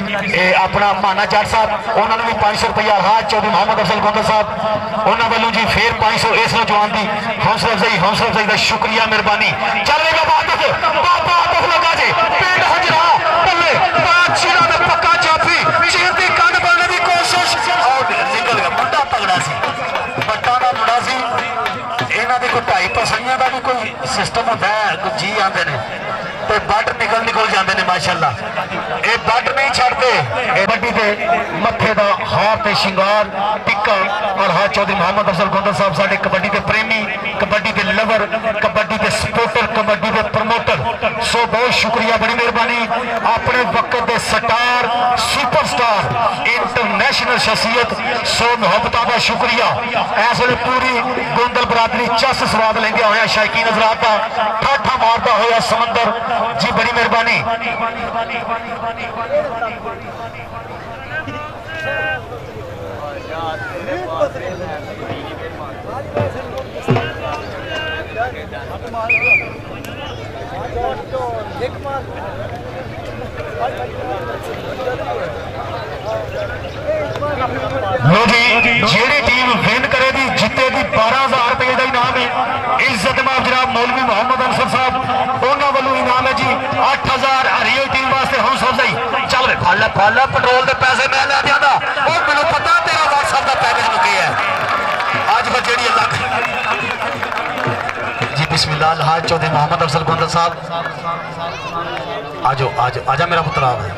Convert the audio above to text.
ये अपना माना जट साहब उन्होंने भी 500 रुपया हाथ चौधरी मोहम्मद अफजल गोंदल साहब उन्होंने वालों जी फिर 500 इस नौजवान की हौसला अफजाई का शुक्रिया मेहरबानी। चल रहा बाबा आतफ लगा जे पिंड हजरा बल्ले बादशाह ने पक्का जाफी चीन की कंड बनने की कोशिश और निकल गया। मुंडा तगड़ा सी बट्टा का मुंडा सी। इन्हों की कोई ढाई पसलियां का भी कोई सिस्टम होता है, कोई जी आते हैं तो बट निकल जाते हैं माशाअल्लाह। ये बट नहीं छड़ते कबड्डी के मथे का हार ते शिंगार टिक्का और हाथ चौधरी मोहम्मद अफजल गोंदल साहब साडे कबड्डी के प्रेमी, कबड्डी के लवर, कबड्डी के सपोर्टर, कबड्डी के प्रमोटर। सो बहुत शुक्रिया, बड़ी मेहरबानी। अपने वक्त के स्टार सुपरस्टार इंटरनेशनल शख्सियत सो मुहब्बत का शुक्रिया। इस वे पूरी गोंदल बरादरी चस स्वाद लेंदे होया शायकीन हजरात का ठाठा मारता होया समंदर जी, बड़ी मेहरबानी। लो जी, जेड़ी टीम विन करेगी जितेगी 12,000 रुपये का इनाम है। इज्जत माफ जनाब मौलवी मोहम्मद अंसर साहब उन्होंने वालों इनाम है जी 8,000 हरियो टीम वास्ते हौसला अफजाई। चल वे फल पेट्रोल के पैसे मैं लै दिया और मैंने पता तेरा व्हाट्सएप का पैकेज मुके है अज मैं जी लख जी। बिस्मिल्लाह हाज चौधरी मोहम्मद अफजल गोंदल साहब आजो आजा मेरा पुत्र आ